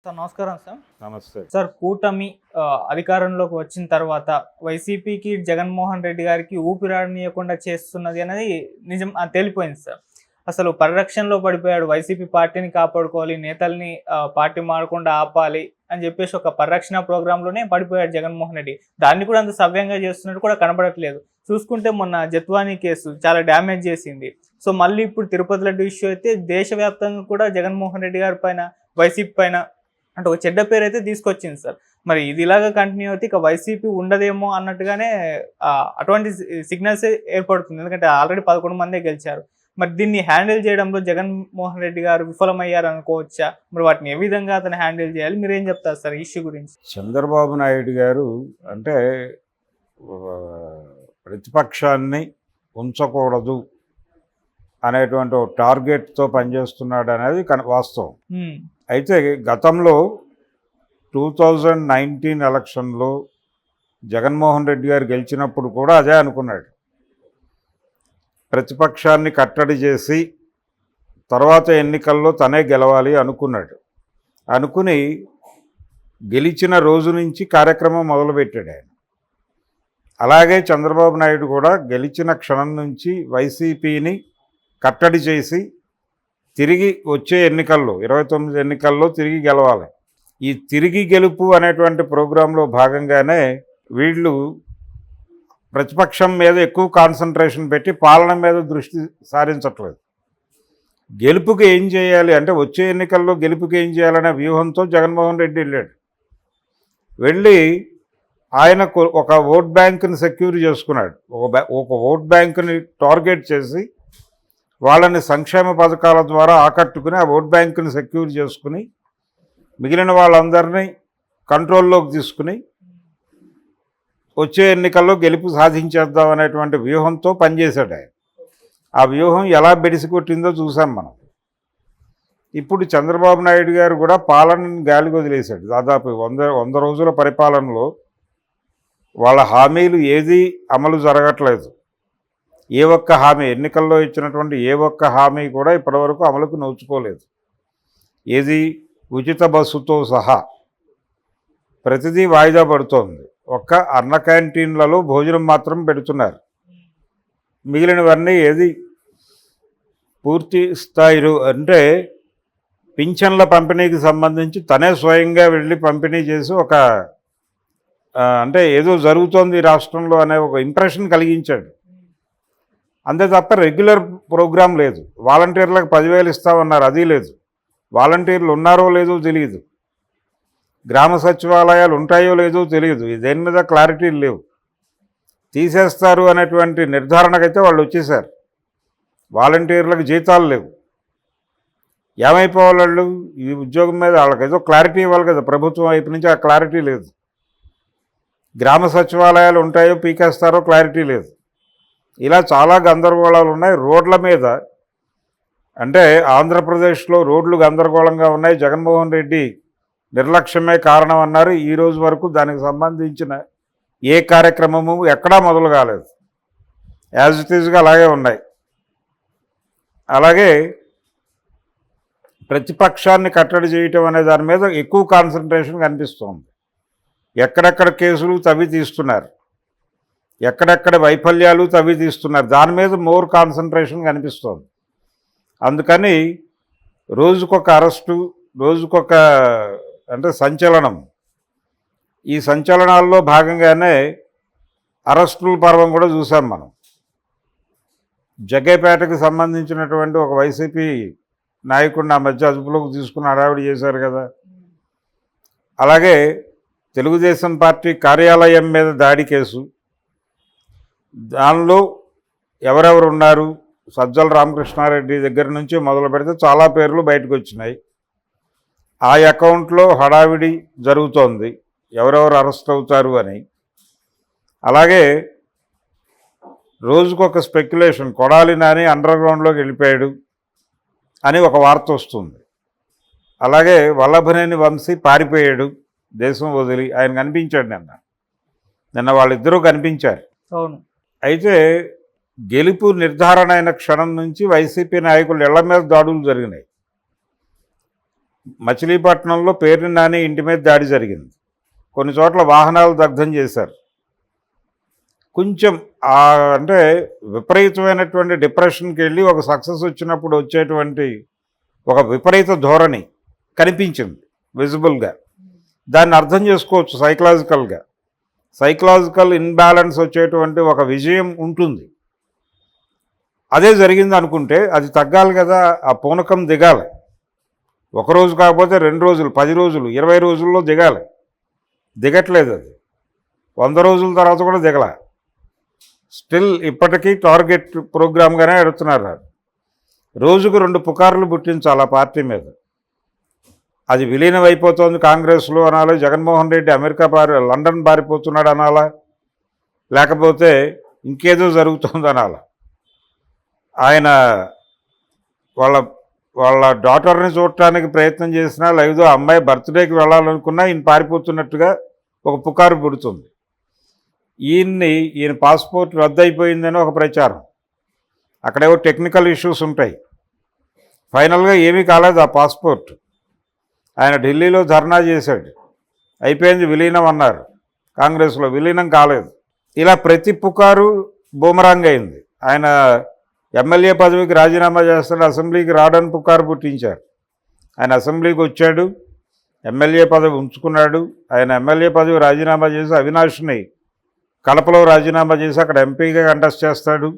Sir నమస్కారం sir. నమస్తే. Sir కూటమి అధికారంలోకి వచ్చిన తర్వాత వైసీపీకి జగన్మోహన్ రెడ్డి గారికి ఊపిరాడనీయకుండా చేస్తున్నది అనేది నిజం తేలిపోయింది సార్. అసలు పరిరక్షణలో పడిపోయాడు. వైసీపీ పార్టీని కాపాడుకోవాలి, నేతల్ని పార్టీ మారకుండా ఆపాలి అని చెప్పేసి ఒక పరిరక్షణ ప్రోగ్రాంలోనే పడిపోయాడు జగన్మోహన్ రెడ్డి. దాన్ని కూడా అంత సవ్యంగా చేస్తున్నట్టు కూడా కనబడట్లేదు. చూసుకుంటే మొన్న జత్వానీ కేసు చాలా డ్యామేజ్ చేసింది. సో మళ్ళీ ఇప్పుడు తిరుపతి లడ్డు ఇష్యూ అయితే దేశవ్యాప్తంగా కూడా జగన్మోహన్ రెడ్డి గారి పైన, వైసీపీ పైన అంటే ఒక చెడ్డ పేరు అయితే తీసుకొచ్చింది సార్. మరి ఇది ఇలాగా కంటిన్యూ అయితే ఇక వైసీపీ ఉండదేమో అన్నట్టుగానే అటువంటి సిగ్నల్స్ ఏర్పడుతుంది. ఎందుకంటే ఆల్రెడీ 11 మందే గెలిచారు. మరి దీన్ని హ్యాండిల్ చేయడంలో జగన్మోహన్ రెడ్డి గారు విఫలమయ్యారు అనుకోవచ్చా? మరి వాటిని ఏ విధంగా అతను హ్యాండిల్ చేయాలి? మీరు ఏం చెప్తారు సార్ ఈ ఇష్యూ గురించి? చంద్రబాబు నాయుడు గారు అంటే ప్రతిపక్షాన్ని ఉంచకూడదు అనేటువంటి ఒక టార్గెట్తో పనిచేస్తున్నాడు అనేది వాస్తవం. అయితే గతంలో 2019 ఎలక్షన్లో జగన్మోహన్ రెడ్డి గారు గెలిచినప్పుడు కూడా అదే అనుకున్నాడు. ప్రతిపక్షాన్ని కట్టడి చేసి తర్వాత ఎన్నికల్లో తనే గెలవాలి అనుకున్నాడు. అనుకుని గెలిచిన రోజు నుంచి కార్యక్రమం మొదలుపెట్టాడు ఆయన. అలాగే చంద్రబాబు నాయుడు కూడా గెలిచిన క్షణం నుంచి వైసీపీని కట్టడి చేసి తిరిగి వచ్చే ఎన్నికల్లో 29 ఎన్నికల్లో తిరిగి గెలవాలి. ఈ తిరిగి గెలుపు అనేటువంటి ప్రోగ్రాంలో భాగంగానే వీళ్ళు ప్రతిపక్షం మీద ఎక్కువ కాన్సన్ట్రేషన్ పెట్టి పాలన మీద దృష్టి సారించట్లేదు. గెలుపుకి ఏం చేయాలి అంటే వచ్చే ఎన్నికల్లో గెలుపుకి ఏం చేయాలనే వ్యూహంతో జగన్మోహన్ రెడ్డి వెళ్ళాడు. వెళ్ళి ఆయన ఒక ఓట్ బ్యాంకుని సెక్యూర్ చేసుకున్నాడు. ఒక ఓట్ బ్యాంకుని టార్గెట్ చేసి వాళ్ళని సంక్షేమ పథకాల ద్వారా ఆకట్టుకుని ఆ ఓట్ బ్యాంకుని సెక్యూర్ చేసుకుని మిగిలిన వాళ్ళందరినీ కంట్రోల్లోకి తీసుకుని వచ్చే ఎన్నికల్లో గెలుపు సాధించేద్దాం అనేటువంటి వ్యూహంతో పనిచేశాడు ఆయన. ఆ వ్యూహం ఎలా బెడిసికొట్టిందో చూసాం మనం. ఇప్పుడు చంద్రబాబు నాయుడు గారు కూడా పాలనని గాలికి వదిలేశాడు. దాదాపు 100 రోజుల పరిపాలనలో వాళ్ళ హామీలు ఏది అమలు జరగట్లేదు. ఏ ఒక్క హామీ, ఎన్నికల్లో ఇచ్చినటువంటి ఏ ఒక్క హామీ కూడా ఇప్పటివరకు అమలుకు నోచుకోలేదు. ఏది ఉచిత బస్సుతో సహా ప్రతిదీ వాయిదా పడుతోంది. ఒక్క అన్న క్యాంటీన్లలో భోజనం మాత్రం పెడుతున్నారు. మిగిలినవన్నీ ఏది పూర్తి స్థాయిలో అంటే పింఛన్ల పంపిణీకి సంబంధించి తనే స్వయంగా వెళ్ళి పంపిణీ చేసి ఒక అంటే ఏదో జరుగుతోంది రాష్ట్రంలో అనే ఒక ఇంప్రెషన్ కలిగించాడు. అంతే తప్ప రెగ్యులర్ ప్రోగ్రాం లేదు. వాలంటీర్లకు 10,000 ఇస్తామన్నారు, అది లేదు. వాలంటీర్లు ఉన్నారో లేదో తెలియదు. గ్రామ సచివాలయాలు ఉంటాయో లేదో తెలియదు. దేని మీద క్లారిటీ లేవు. తీసేస్తారు అనేటువంటి నిర్ధారణకైతే వాళ్ళు వచ్చేసారు. వాలంటీర్లకు జీతాలు లేవు. ఏమైపోవాలి వాళ్ళు? ఈ ఉద్యోగం మీద వాళ్ళకి ఏదో క్లారిటీ ఇవ్వాలి కదా ప్రభుత్వం వైపు నుంచి. ఆ క్లారిటీ లేదు. గ్రామ సచివాలయాలు ఉంటాయో పీకేస్తారో క్లారిటీ లేదు. ఇలా చాలా గందరగోళాలు ఉన్నాయి. రోడ్ల మీద అంటే ఆంధ్రప్రదేశ్లో రోడ్లు గందరగోళంగా ఉన్నాయి. జగన్మోహన్ రెడ్డి నిర్లక్ష్యమే కారణం అన్నారు. ఈ రోజు వరకు దానికి సంబంధించిన ఏ కార్యక్రమము ఎక్కడా మొదలు కాలేదు. యాజ్ ఇట్ ఈజ్గా అలాగే ఉన్నాయి. అలాగే ప్రతిపక్షాన్ని కట్టడి చేయటం అనే దాని మీద ఎక్కువ కాన్సన్ట్రేషన్ కనిపిస్తోంది. ఎక్కడెక్కడ కేసులు తవ్వి తీస్తున్నారు, ఎక్కడెక్కడ వైఫల్యాలు తవ్వి తీస్తున్నారు, దాని మీద మోర్ కాన్సన్ట్రేషన్ కనిపిస్తోంది. అందుకని రోజుకొక అరెస్టు, రోజుకొక అంటే సంచలనం. ఈ సంచలనాల్లో భాగంగానే అరెస్టుల పర్వం కూడా చూసాం మనం. జగ్గైపేటకు సంబంధించినటువంటి ఒక వైసీపీ నాయకుడిని ఆ మధ్య అదుపులోకి తీసుకుని హడావిడి చేశారు కదా. అలాగే తెలుగుదేశం పార్టీ కార్యాలయం మీద దాడి కేసు, దానిలో ఎవరెవరు ఉన్నారు, సజ్జల రామకృష్ణారెడ్డి దగ్గర నుంచి మొదలు పెడితే చాలా పేర్లు బయటకు వచ్చినాయి. ఆ అకౌంట్లో హడావిడి జరుగుతోంది, ఎవరెవరు అరెస్ట్ అవుతారు అని. అలాగే రోజుకొక స్పెక్యులేషన్, కొడాలి నాని అండర్గ్రౌండ్లోకి వెళ్ళిపోయాడు అని ఒక వార్త వస్తుంది. అలాగే వల్లభనేని వంశీ పారిపోయాడు దేశం వదిలి. ఆయన కనిపించాడు నిన్న వాళ్ళిద్దరూ కనిపించారు. అవును. అయితే గెలుపు నిర్ధారణ అయిన క్షణం నుంచి వైసీపీ నాయకులు ఇళ్ల మీద దాడులు జరిగినాయి. మచిలీపట్నంలో పేర్ని నాని ఇంటి మీద దాడి జరిగింది. కొన్ని చోట్ల వాహనాలు దగ్ధం చేశారు. కొంచెం అంటే విపరీతమైనటువంటి డిప్రెషన్కి వెళ్ళి ఒక సక్సెస్ వచ్చినప్పుడు వచ్చేటువంటి ఒక విపరీత ధోరణి కనిపించింది విజిబుల్గా. దాన్ని అర్థం చేసుకోవచ్చు సైకలాజికల్ ఇన్బ్యాలెన్స్ వచ్చేటువంటి ఒక విజయం ఉంటుంది. అదే జరిగింది అనుకుంటే అది తగ్గాలి కదా, ఆ పూనకం దిగాలి. ఒకరోజు కాకపోతే 2 రోజులు, 10 రోజులు, 20 రోజుల్లో దిగాలి. దిగట్లేదు. అది 100 రోజుల తర్వాత కూడా దిగల. స్టిల్ ఇప్పటికీ టార్గెట్ ప్రోగ్రామ్గానే ఎడుతున్నారు. రోజుకు 2 పుకార్లు పుట్టించాలి ఆ పార్టీ మీద. అది విలీనం అయిపోతుంది కాంగ్రెస్లో అనాలి, జగన్మోహన్ రెడ్డి లండన్ పారిపోతున్నాడు అనాలా, లేకపోతే ఇంకేదో జరుగుతుంది అనాలా. ఆయన వాళ్ళ డాటర్ని చూడటానికి ప్రయత్నం చేసినా, లేదో అమ్మాయి బర్త్డేకి వెళ్ళాలనుకున్నా ఈయన పారిపోతున్నట్టుగా ఒక పుకారు పుడుతుంది. ఈయన పాస్పోర్ట్ రద్దయిపోయిందని ఒక ప్రచారం. అక్కడేవో టెక్నికల్ ఇష్యూస్ ఉంటాయి. ఫైనల్గా ఏమీ కాలేదు ఆ పాస్పోర్ట్. ఆయన ఢిల్లీలో ధర్నా చేశాడు, అయిపోయింది విలీనం అన్నారు. కాంగ్రెస్లో విలీనం కాలేదు. ఇలా ప్రతి పుకారు బూమరాంగ్ అయింది. ఆయన ఎమ్మెల్యే పదవికి రాజీనామా చేస్తాడు, అసెంబ్లీకి రావడానికి పుకారు పుట్టించారు. ఆయన అసెంబ్లీకి వచ్చాడు, ఎమ్మెల్యే పదవి ఉంచుకున్నాడు. ఆయన ఎమ్మెల్యే పదవి రాజీనామా చేసి అవినాష్ని కడపలో రాజీనామా చేసి అక్కడ ఎంపీగా కంటెస్ట్ చేస్తాడు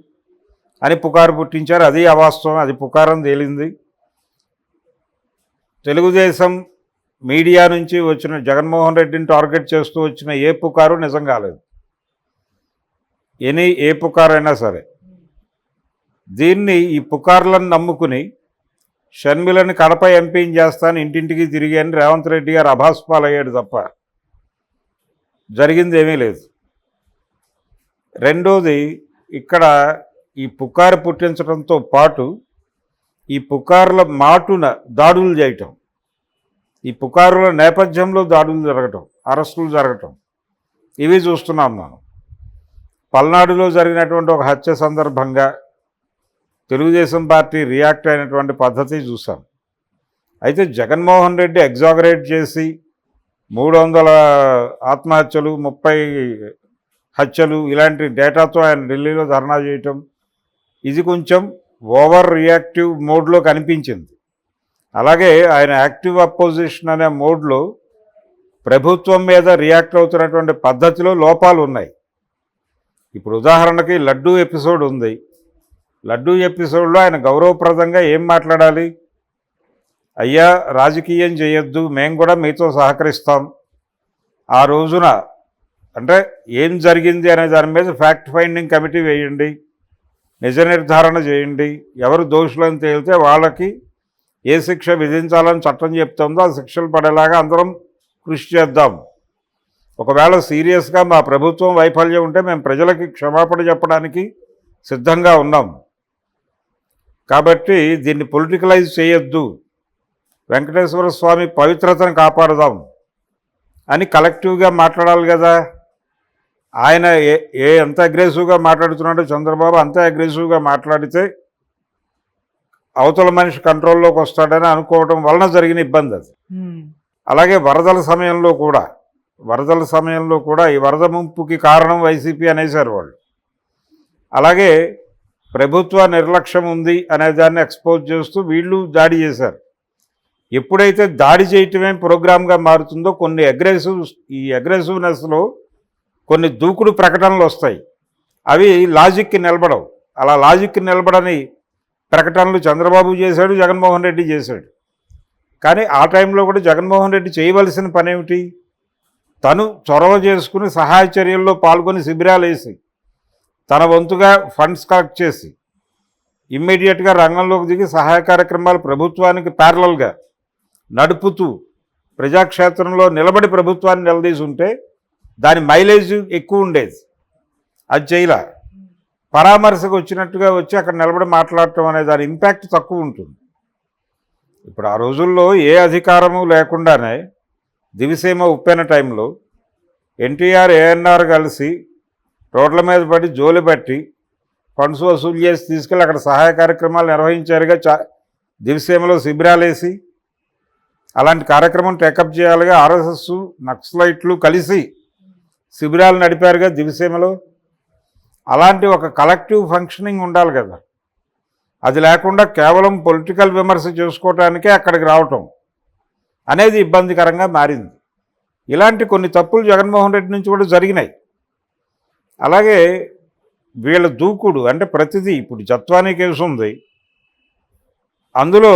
అని పుకారు పుట్టించారు. అది అవాస్తవం, అది పుకారని తేలింది. తెలుగుదేశం మీడియా నుంచి వచ్చిన జగన్మోహన్ రెడ్డిని టార్గెట్ చేస్తూ వచ్చిన ఏ పుకారు నిజం కాలేదు. ఏ పుకారైనా సరే దీన్ని ఈ పుకార్లను నమ్ముకుని షర్మిలని కడప ఎంపీని చేస్తాను ఇంటింటికి తిరిగి అని రేవంత్ రెడ్డి గారు అభాస్పాలయ్యాడు తప్ప జరిగింది ఏమీ లేదు. రెండోది, ఇక్కడ ఈ పుకారు పుట్టించడంతో పాటు ఈ పుకార్ల మాటున దాడులు చేయటం, ఈ పుకారుల నేపథ్యంలో దాడులు జరగటం, అరెస్టులు జరగటం, ఇవి చూస్తున్నాం మనం. పల్నాడులో జరిగినటువంటి ఒక హత్య సందర్భంగా తెలుగుదేశం పార్టీ రియాక్ట్ అయినటువంటి పద్ధతి చూసాం. అయితే జగన్మోహన్ రెడ్డి ఎగ్జాగరేట్ చేసి 300 ఆత్మహత్యలు, 30 హత్యలు ఇలాంటి డేటాతో ఆయన ఢిల్లీలో ధర్నా చేయటం, ఇది కొంచెం ఓవర్ రియాక్టివ్ మోడ్లో కనిపించింది. అలాగే ఆయన యాక్టివ్ అపోజిషన్ అనే మోడ్లో ప్రభుత్వం మీద రియాక్ట్ అవుతున్నటువంటి పద్ధతిలో లోపాలు ఉన్నాయి. ఇప్పుడు ఉదాహరణకి లడ్డూ ఎపిసోడ్ ఉంది. లడ్డూ ఎపిసోడ్లో ఆయన గౌరవప్రదంగా ఏం మాట్లాడాలి? అయ్యా, రాజకీయం చేయొద్దు, మేము కూడా మీతో సహకరిస్తాం. ఆ రోజున అంటే ఏం జరిగింది అనే దాని మీద ఫ్యాక్ట్ ఫైండింగ్ కమిటీ వేయండి, నిజ నిర్ధారణ చేయండి, ఎవరు దోషులను తేలితే వాళ్ళకి ఏ శిక్ష విధించాలని చట్టం చెప్తుందో ఆ శిక్షలు పడేలాగా అందరం కృషి చేద్దాం. ఒకవేళ సీరియస్గా మా ప్రభుత్వం వైఫల్యం ఉంటే మేము ప్రజలకి క్షమాపణ చెప్పడానికి సిద్ధంగా ఉన్నాం. కాబట్టి దీన్ని పొలిటికలైజ్ చేయొద్దు, వెంకటేశ్వర స్వామి పవిత్రతను కాపాడదాం అని కలెక్టివ్గా మాట్లాడాలి కదా. ఆయన ఎంత అగ్రెసివ్గా మాట్లాడుతున్నాడో చంద్రబాబు అంతే అగ్రెసివ్గా మాట్లాడితే అవతల మనిషి కంట్రోల్లోకి వస్తాడని అనుకోవడం వలన జరిగిన ఇబ్బంది అది. అలాగే వరదల సమయంలో కూడా ఈ వరద ముంపుకి కారణం వైసీపీ అనేసారు వాళ్ళు. అలాగే ప్రభుత్వ నిర్లక్ష్యం ఉంది అనే దాన్ని ఎక్స్పోజ్ చేస్తూ వీళ్ళు దాడి చేశారు. ఎప్పుడైతే దాడి చేయటమే ప్రోగ్రామ్గా మారుతుందో కొన్ని అగ్రెసివ్నెస్లో కొన్ని దూకుడు ప్రకటనలు వస్తాయి. అవి లాజిక్కి నిలబడవు. అలా లాజిక్కి నిలబడని ప్రకటనలు చంద్రబాబు చేశాడు, జగన్మోహన్ రెడ్డి చేశాడు. కానీ ఆ టైంలో కూడా జగన్మోహన్ రెడ్డి చేయవలసిన పని ఏమిటి? తను చొరవ చేసుకుని సహాయ చర్యల్లో పాల్గొని శిబిరాలు వేసి తన వంతుగా ఫండ్స్ కలెక్ట్ చేసి ఇమ్మీడియట్గా రంగంలోకి దిగి సహాయ కార్యక్రమాలు ప్రభుత్వానికి ప్యారలల్గా నడుపుతూ ప్రజాక్షేత్రంలో నిలబడి ప్రభుత్వాన్ని నిలదీసి ఉంటే దాని మైలేజ్ ఎక్కువ ఉండేది. అది చేయలా. పరామర్శకు వచ్చినట్టుగా వచ్చి అక్కడ నిలబడి మాట్లాడటం అనే దాని ఇంపాక్ట్ తక్కువ ఉంటుంది. ఇప్పుడు ఆ రోజుల్లో ఏ అధికారము లేకుండానే దివిసీమ ఉప్పెన టైంలో ఎన్టీఆర్ ఏఎన్ఆర్ కలిసి రోడ్ల మీద పడి జోలి పట్టి ఫండ్స్ వసూలు చేసి తీసుకెళ్ళి అక్కడ సహాయ కార్యక్రమాలు నిర్వహించారుగా. దివిసీమలో శిబిరాలు వేసి అలాంటి కార్యక్రమం టేకప్ చేయాలిగా. ఆర్ఎస్ఎస్ నక్సలైట్లు కలిసి శిబిరాలు నడిపారుగా దివిసీమలో. అలాంటి ఒక కలెక్టివ్ ఫంక్షనింగ్ ఉండాలి కదా. అది లేకుండా కేవలం పొలిటికల్ విమర్శ చేసుకోవటానికే అక్కడికి రావటం అనేది ఇబ్బందికరంగా మారింది. ఇలాంటి కొన్ని తప్పులు జగన్మోహన్ రెడ్డి నుంచి కూడా జరిగినాయి. అలాగే వీళ్ళ దూకుడు అంటే ప్రతిదీ, ఇప్పుడు జత్వానీ కేసు ఉంది, అందులో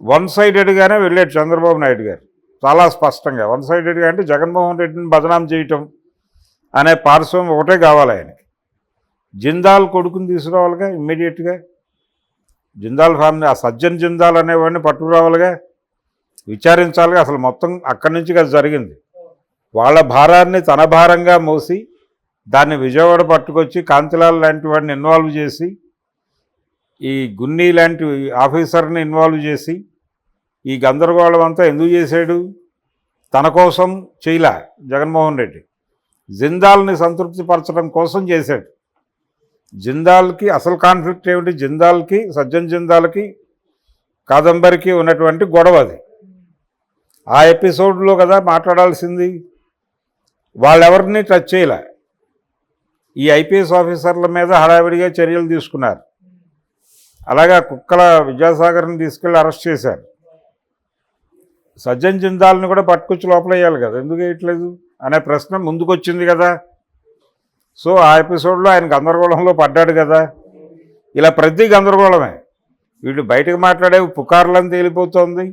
వన్ సైడెడ్గానే వెళ్ళాడు చంద్రబాబు నాయుడు గారు. చాలా స్పష్టంగా వన్ సైడెడ్గా అంటే జగన్మోహన్ రెడ్డిని బదనాం చేయటం అనే పార్శ్వం ఒకటే కావాలి ఆయనకి. జిందాల్ కొడుకుని తీసుకురావాలిగా ఇమ్మీడియట్గా. జిందాల్ ఫ్యామిలీ, ఆ సజ్జన్ జిందాల్ అనేవాడిని పట్టుకురావాలిగా, విచారించాలిగా. అసలు మొత్తం అక్కడి నుంచి కదా జరిగింది. వాళ్ళ భారాన్ని తన భారంగా మోసి దాన్ని విజయవాడ పట్టుకొచ్చి కాంతిలాల్ లాంటి వాడిని ఇన్వాల్వ్ చేసి, ఈ గున్నీ లాంటి ఆఫీసర్ని ఇన్వాల్వ్ చేసి ఈ గందరగోళం అంతా ఎందుకు చేశాడు? తన కోసం చేయలే జగన్మోహన్ రెడ్డి, జిందాల్ని సంతృప్తిపరచడం కోసం చేశాడు. జిందాల్కి అసలు కాన్ఫ్లిక్ట్ ఏమిటి? జిందాల్కి, సజ్జన్ జిందాల్కి, కాదంబరికి ఉన్నటువంటి గొడవ అది. ఆ ఎపిసోడ్లో కదా మాట్లాడాల్సింది. వాళ్ళెవరిని టచ్ చేయలే. ఈ ఐపీఎస్ ఆఫీసర్ల మీద హడావిడిగా చర్యలు తీసుకున్నారు. అలాగే కుక్కల విద్యాసాగర్ని తీసుకెళ్ళి అరెస్ట్ చేశారు. సజ్జన్ జిందాల్ని కూడా పట్టుకొచ్చి లోపల వేయాలి కదా, ఎందుకు వేయట్లేదు అనే ప్రశ్న ముందుకొచ్చింది కదా. సో ఆ ఎపిసోడ్లో ఆయన గందరగోళంలో పడ్డాడు కదా. ఇలా ప్రతి గందరగోళమే. వీళ్ళు బయటకు మాట్లాడే పుకార్లను తేలిపోతుంది.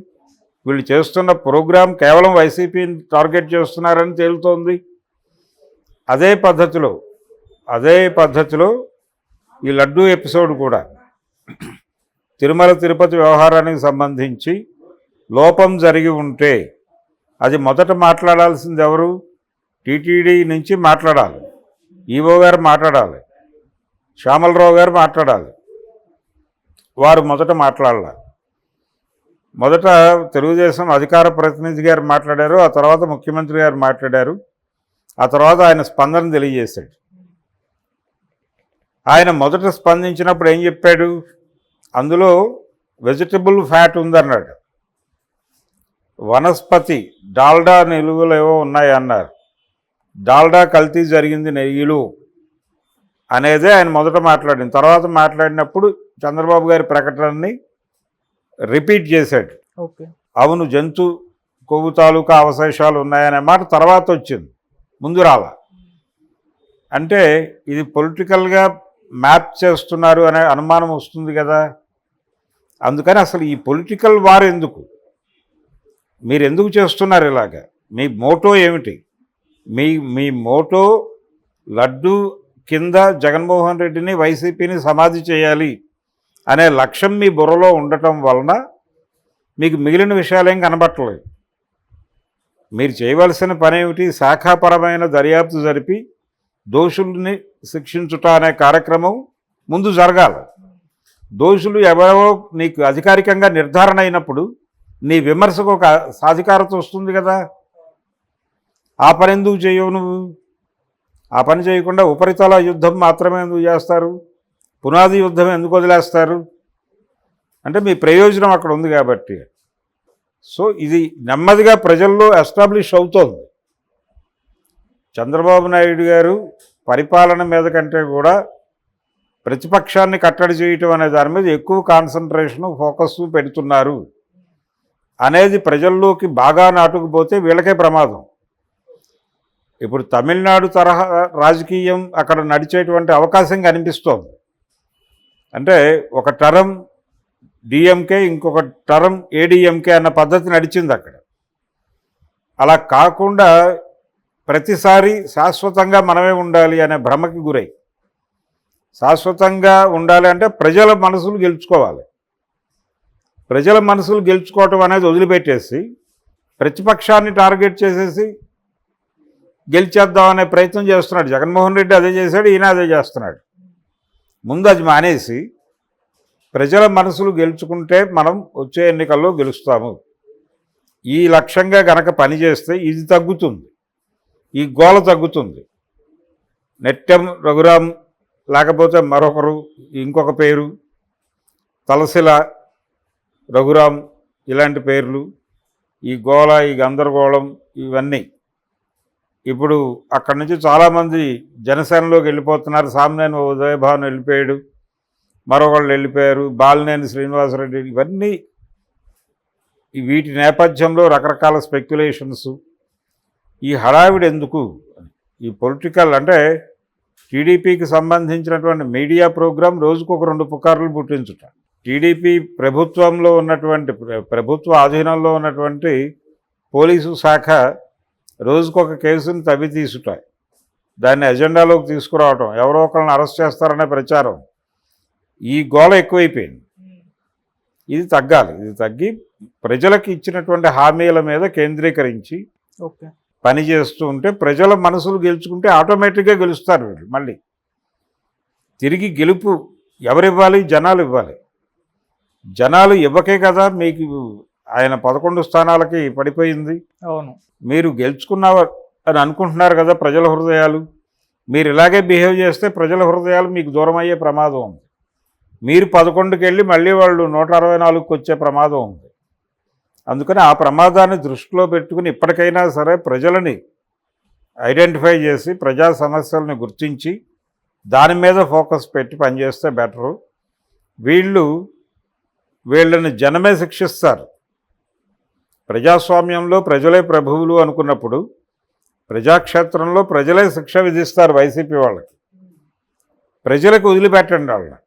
వీళ్ళు చేస్తున్న ప్రోగ్రాం కేవలం వైసీపీని టార్గెట్ చేస్తున్నారని తేలుతోంది. అదే పద్ధతిలో ఈ లడ్డూ ఎపిసోడ్ కూడా తిరుమల తిరుపతి వ్యవహారానికి సంబంధించి లోపం జరిగి ఉంటే అది మొదట మాట్లాడాల్సింది ఎవరు? టీటీడీ నుంచి మాట్లాడాలి, ఈవో గారు మాట్లాడాలి, శ్యామలరావు గారు మాట్లాడాలి. వారు మొదట మాట్లాడాలి. మొదట తెలుగుదేశం అధికార ప్రతినిధి గారు మాట్లాడారు, ఆ తర్వాత ముఖ్యమంత్రి గారు మాట్లాడారు, ఆ తర్వాత ఆయన స్పందన తెలియజేశాడు. ఆయన మొదట స్పందించినప్పుడు ఏం చెప్పాడు? అందులో వెజిటబుల్ ఫ్యాట్ ఉందన్నాడు, వనస్పతి డాల్డా నిలువలు ఏవో ఉన్నాయి అన్నారు, డాల్డా కల్తీ జరిగింది నెయ్యిలు అనేదే ఆయన మొదట మాట్లాడింది. తర్వాత మాట్లాడినప్పుడు చంద్రబాబు గారి ప్రకటనని రిపీట్ చేశాడు. అవును, జంతు కొవ్వు తాలూకా అవశేషాలు ఉన్నాయనే మాట తర్వాత వచ్చింది, ముందు రాలా. అంటే ఇది పొలిటికల్గా మ్యాప్ చేస్తున్నారు అనే అనుమానం వస్తుంది కదా. అందుకని అసలు ఈ పొలిటికల్ వార్ ఎందుకు? మీరు ఎందుకు చేస్తున్నారు ఇలాగా? మీ మోటో ఏమిటి? మీ మోటో లడ్డు కింద జగన్మోహన్ రెడ్డిని, వైసీపీని సమాధి చేయాలి అనే లక్ష్యం మీ బుర్రలో ఉండటం వలన మీకు మిగిలిన విషయాలేం కనబట్టలేదు. మీరు చేయవలసిన పని ఏమిటి? శాఖాపరమైన దర్యాప్తు జరిపి దోషుల్ని శిక్షించుట అనే కార్యక్రమం ముందు జరగాలి. దోషులు ఎవరో నీకు అధికారికంగా నిర్ధారణ అయినప్పుడు నీ విమర్శకు ఒక సాధికారత వస్తుంది కదా. ఆ పని ఎందుకు చేయవు నువ్వు? ఆ పని చేయకుండా ఉపరితల యుద్ధం మాత్రమే ఎందుకు చేస్తారు? పునాది యుద్ధం ఎందుకు వదిలేస్తారు? అంటే మీ ప్రయోజనం అక్కడ ఉంది కాబట్టి. సో ఇది నెమ్మదిగా ప్రజల్లో ఎస్టాబ్లిష్ అవుతోంది. చంద్రబాబు నాయుడు గారు పరిపాలన మీద కంటే కూడా ప్రతిపక్షాన్ని కట్టడి చేయటం అనే దాని మీద ఎక్కువ కాన్సన్ట్రేషను, ఫోకస్ పెడుతున్నారు అనేది ప్రజల్లోకి బాగా నాటుకుపోతే వీళ్ళకే ప్రమాదం. ఇప్పుడు తమిళనాడు తరహా రాజకీయం అక్కడ నడిచేటువంటి అవకాశం కనిపిస్తోంది. అంటే ఒక టర్మ్ డిఎంకే, ఇంకొక టర్మ్ ఏడిఎంకే అన్న పద్ధతి నడిచింది అక్కడ. అలా కాకుండా ప్రతిసారి శాశ్వతంగా మనమే ఉండాలి అనే భ్రమకి గురై, శాశ్వతంగా ఉండాలి అంటే ప్రజల మనసులు గెలుచుకోవాలి. ప్రజల మనసులు గెలుచుకోవటం అనేది వదిలిపెట్టేసి ప్రతిపక్షాన్ని టార్గెట్ చేసేసి గెలిచేద్దామనే ప్రయత్నం చేస్తున్నాడు జగన్మోహన్ రెడ్డి. అదే చేశాడు, ఈయన అదే చేస్తున్నాడు. ముందు అది మానేసి ప్రజల మనసులు గెలుచుకుంటే మనం వచ్చే ఎన్నికల్లో గెలుస్తాము, ఈ లక్ష్యంగా గనక పనిచేస్తే ఇది తగ్గుతుంది, ఈ గోల తగ్గుతుంది. నెట్టెం రఘురాం, లేకపోతే మరొకరు, ఇంకొక పేరు తలసిల రఘురాం, ఇలాంటి పేర్లు, ఈ గోళ, ఈ గందరగోళం ఇవన్నీ ఇప్పుడు అక్కడి నుంచి చాలామంది జనసేనలోకి వెళ్ళిపోతున్నారు. సామినేని ఉదయభాను వెళ్ళిపోయాడు, మరొకళ్ళు వెళ్ళిపోయారు, బాలినేని శ్రీనివాసరెడ్డి. ఇవన్నీ వీటి నేపథ్యంలో రకరకాల స్పెక్యులేషన్స్. ఈ హడావిడి ఎందుకు? ఈ పొలిటికల్ అంటే టీడీపీకి సంబంధించినటువంటి మీడియా ప్రోగ్రాం రోజుకొక 2 పుకార్లు పుట్టించుట. టీడీపీ ప్రభుత్వంలో ఉన్నటువంటి ప్రభుత్వ ఆధీనంలో ఉన్నటువంటి పోలీసు శాఖ రోజుకొక కేసుని తవ్వి తీసుట, దాన్ని ఎజెండాలోకి తీసుకురావటం, ఎవరో ఒకరిని అరెస్ట్ చేస్తారనే ప్రచారం, ఈ గోల ఎక్కువైపోయింది. ఇది తగ్గాలి. ఇది తగ్గి ప్రజలకు ఇచ్చినటువంటి హామీల మీద కేంద్రీకరించి ఓకే పని చేస్తూ ఉంటే ప్రజల మనసులు గెలుచుకుంటే ఆటోమేటిక్గా గెలుస్తారు వీళ్ళు. మళ్ళీ తిరిగి గెలుపు ఎవరివ్వాలి? జనాలు ఇవ్వాలి. జనాలు ఇవ్వకే కదా మీకు ఆయన 11 స్థానాలకి పడిపోయింది. అవును, మీరు గెలుచుకున్నావు అని అనుకుంటున్నారు కదా ప్రజల హృదయాలు. మీరు ఇలాగే బిహేవ్ చేస్తే ప్రజల హృదయాలు మీకు దూరం అయ్యే ప్రమాదం ఉంది. మీరు 11కి వెళ్ళి మళ్ళీ వాళ్ళు 164కి వచ్చే ప్రమాదం ఉంది. అందుకని ఆ ప్రమాదాన్ని దృష్టిలో పెట్టుకుని ఇప్పటికైనా సరే ప్రజలని ఐడెంటిఫై చేసి ప్రజా సమస్యలను గుర్తించి దాని మీద ఫోకస్ పెట్టి పనిచేస్తే బెటరు. వీళ్ళని జనమే శిక్షిస్తారు. ప్రజాస్వామ్యంలో ప్రజలే ప్రభువులు అనుకున్నప్పుడు ప్రజాక్షేత్రంలో ప్రజలే శిక్ష విధిస్తారు వైసీపీ వాళ్ళకి. ప్రజలకు వదిలిపెట్టండి వాళ్ళని.